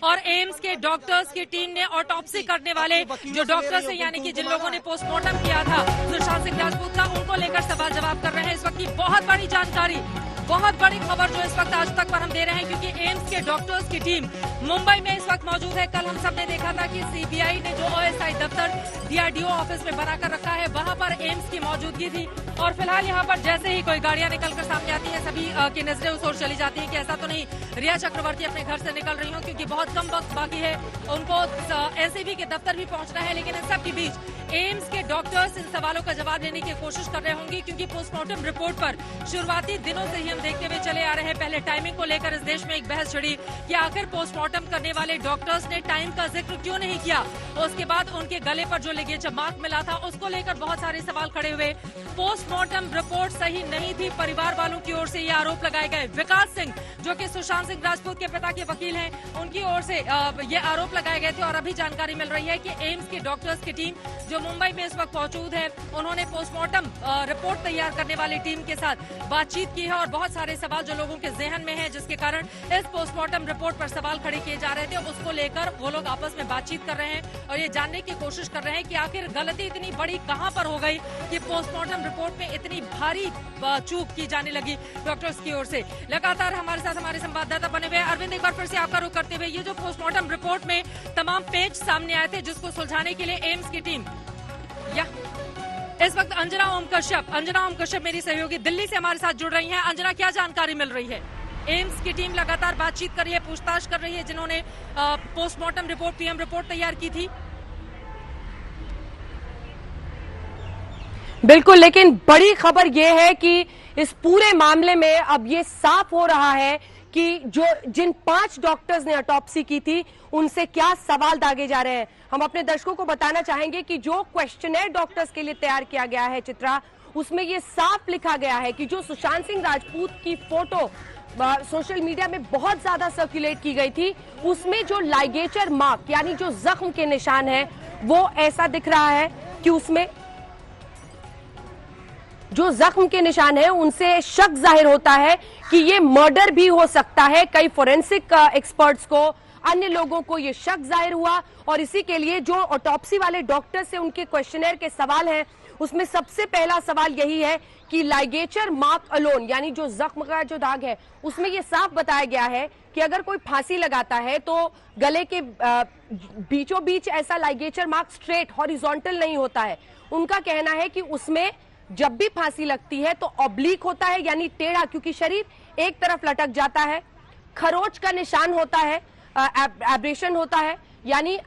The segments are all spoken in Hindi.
और एम्स के डॉक्टर्स की टीम ने ऑटोप्सी करने वाले जो डॉक्टर्स हैं, यानी कि जिन लोगों ने पोस्टमार्टम किया था सुशांत सिंह राजपूत का, उनको लेकर सवाल जवाब कर रहे हैं। इस वक्त की बहुत बड़ी जानकारी, बहुत बड़ी खबर जो इस वक्त आज तक पर हम दे रहे हैं, क्योंकि एम्स के डॉक्टर्स की टीम मुंबई में इस वक्त मौजूद है। कल हम सब ने देखा था कि सीबीआई ने जो ओएसआई दफ्तर डीआरडीओ ऑफिस में बनाकर रखा है, वहां पर एम्स की मौजूदगी थी। और फिलहाल यहाँ पर जैसे ही कोई गाड़ियां निकलकर सामने आती हैं, सभी की नजरें उस ओर चली जाती हैं कि ऐसा तो नहीं रिया चक्रवर्ती अपने घर से निकल रही हो, क्योंकि बहुत कम वक्त बाकी है, उनको एसीबी के दफ्तर भी पहुंचना है। लेकिन इन सब के बीच एम्स के डॉक्टर्स इन सवालों का जवाब देने की कोशिश कर रहे होंगे, क्योंकि पोस्टमार्टम रिपोर्ट पर शुरुआती दिनों से ही हम देखते हुए चले आ रहे हैं। पहले टाइमिंग को लेकर इस देश में एक बहस छिड़ी कि आखिर पोस्टमार्टम करने वाले डॉक्टर्स ने टाइम का जिक्र क्यों नहीं किया। उसके बाद उनके गले पर जो लिगेचर मार्क मिला था, उसको लेकर बहुत सारे सवाल खड़े हुए। पोस्टमार्टम रिपोर्ट सही नहीं थी, परिवार वालों की ओर से ये आरोप लगाए गए। विकास सिंह, जो कि सुशांत सिंह राजपूत के पिता के वकील हैं, उनकी ओर से ये आरोप लगाए गए थे। और अभी जानकारी मिल रही है कि एम्स के डॉक्टर्स की टीम जो मुंबई में इस वक्त मौजूद है, उन्होंने पोस्टमार्टम रिपोर्ट तैयार करने वाली टीम के साथ बातचीत की है। और बहुत सारे सवाल जो लोगों के जहन में है, जिसके कारण इस पोस्टमार्टम रिपोर्ट पर सवाल खड़े किए जा रहे थे, उसको लेकर वो लोग आपस में बातचीत कर रहे हैं और ये जानने की कोशिश कर रहे हैं कि आखिर गलती इतनी बड़ी कहां पर हो गई कि पोस्टमार्टम रिपोर्ट में इतनी भारी चूक की जाने लगी डॉक्टर्स की ओर से। लगातार हमारे साथ हमारे संवाददाता बने हुए। अरविंद, एक बार फिर से आपका रुख करते हुए, ये जो पोस्टमार्टम रिपोर्ट में तमाम पेज सामने आए थे, जिसको सुलझाने के लिए एम्स की टीम या इस वक्त अंजना ओम कश्यप मेरी सहयोगी दिल्ली से हमारे साथ जुड़ रही हैं। अंजना, क्या जानकारी मिल रही है? एम्स की टीम लगातार बातचीत कर रही है, पूछताछ कर रही है, जिन्होंने पोस्टमार्टम रिपोर्ट, पीएम रिपोर्ट तैयार की थी। बिल्कुल, लेकिन बड़ी खबर यह है कि इस पूरे मामले में अब ये साफ हो रहा है कि जिन 5 डॉक्टर्स ने ऑटोप्सी की थी, उनसे क्या सवाल दागे जा रहे हैं। हम अपने दर्शकों को बताना चाहेंगे कि जो क्वेश्चनर डॉक्टर्स के लिए तैयार किया गया है चित्रा, उसमें यह साफ लिखा गया है कि जो सुशांत सिंह राजपूत की फोटो सोशल मीडिया में बहुत ज्यादा सर्कुलेट की गई थी, उसमें जो लाइगेचर मार्क यानी जो जख्म के निशान है, वो ऐसा दिख रहा है कि उसमें जो जख्म के निशान है, उनसे शक जाहिर होता है कि ये मर्डर भी हो सकता है। कई फोरेंसिक एक्सपर्ट्स को, अन्य लोगों को ये शक जाहिर हुआ और इसी के लिए जो ऑटोप्सी वाले डॉक्टर से उनके क्वेश्चनर के सवाल हैं, उसमें सबसे पहला सवाल यही है कि लाइगेचर मार्क अलोन, यानी जो जख्म का जो दाग है, उसमें ये साफ बताया गया है कि अगर कोई फांसी लगाता है तो गले के बीचों बीच ऐसा लाइगेचर मार्क स्ट्रेट हॉरिजॉन्टल नहीं होता है। उनका कहना है कि उसमें जब भी फांसी लगती है तो ऑब्लिक होता है, यानी टेढ़ा, क्योंकि शरीर एक तरफ लटक जाता है। खरोच का निशान होता है, एब्रेशन होता है, यानी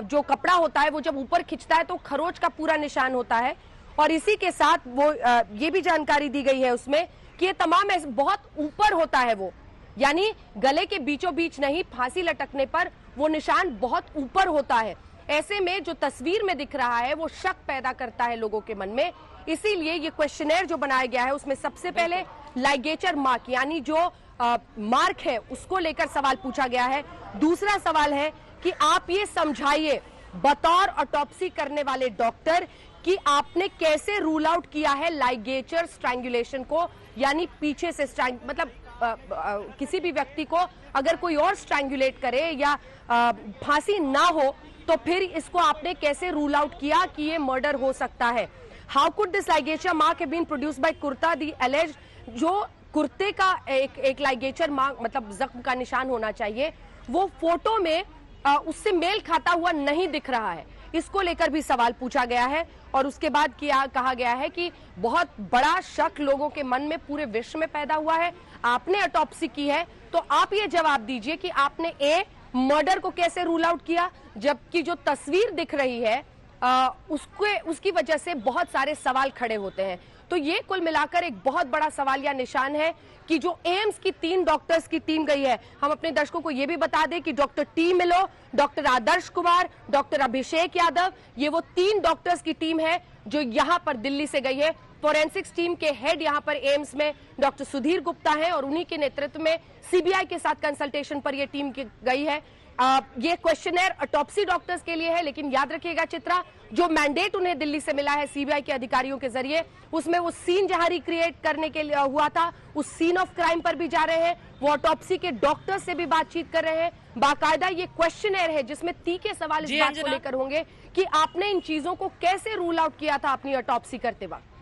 जो कपड़ा होता है वो जब ऊपर खिंचता है तो खरोच का पूरा निशान होता है। और इसी के साथ वो ये भी जानकारी दी गई है उसमें कि ये तमाम बहुत ऊपर होता है, वो यानी गले के बीचों बीच नहीं, फांसी लटकने पर वो निशान बहुत ऊपर होता है। ऐसे में जो तस्वीर में दिख रहा है वो शक पैदा करता है लोगों के मन में। इसीलिए ये क्वेश्चनर जो बनाया गया है, उसमें सबसे पहले लाइगेचर मार्क यानी जो मार्क है, उसको लेकर सवाल पूछा गया है। दूसरा सवाल है कि आप ये समझाइए बतौर ऑटोप्सी करने वाले डॉक्टर कि आपने कैसे रूल आउट किया है लाइगेचर स्ट्रैंगुलेशन को, यानी पीछे से मतलब किसी भी व्यक्ति को अगर कोई और स्ट्रैंगुलेट करे या फांसी ना हो, तो फिर इसको आपने कैसे रूल आउट किया कि ये मर्डर हो सकता है। How could this ligature mark have been produced by kurta the allege, जो कुर्ते का एक लाइगेचर मार्क मतलब जख्म का निशान होना चाहिए, वो फोटो में उससे मेल खाता हुआ नहीं दिख रहा है। इसको लेकर भी सवाल पूछा गया है। और उसके बाद कहा गया है कि बहुत बड़ा शक लोगों के मन में पूरे विश्व में पैदा हुआ है। आपने ऑटोप्सी की है तो आप ये जवाब दीजिए कि आपने मर्डर को कैसे रूल आउट किया, जबकि जो तस्वीर दिख रही है उसकी वजह से बहुत सारे सवाल खड़े होते हैं। तो ये कुल मिलाकर एक बहुत बड़ा सवाल या निशान है कि जो एम्स की 3 डॉक्टर्स की टीम गई है, हम अपने दर्शकों को ये भी बता दें कि डॉक्टर टी मिलो, डॉक्टर आदर्श कुमार, डॉक्टर अभिषेक यादव, ये वो 3 डॉक्टर्स की टीम है जो यहाँ पर दिल्ली से गई है। फोरेंसिक्स टीम के हेड यहाँ पर एम्स में डॉक्टर सुधीर गुप्ता है और उन्हीं के नेतृत्व में सीबीआई के साथ कंसल्टेशन पर यह टीम गई है। ये क्वेश्चनर ऑटोप्सी डॉक्टर्स के लिए है, लेकिन याद रखिएगा चित्रा, जो मैंडेट उन्हें दिल्ली से मिला है सीबीआई के अधिकारियों के जरिए, उसमें वो सीन जहां रिक्रिएट करने के लिए हुआ था, उस सीन ऑफ क्राइम पर भी जा रहे हैं, वो ऑटोप्सी के डॉक्टर से भी बातचीत कर रहे हैं। बाकायदा ये क्वेश्चनर है जिसमें तीखे सवाल इस बात को लेकर होंगे कि आपने इन चीजों को कैसे रूल आउट किया था अपनी ऑटोप्सी करते वक्त।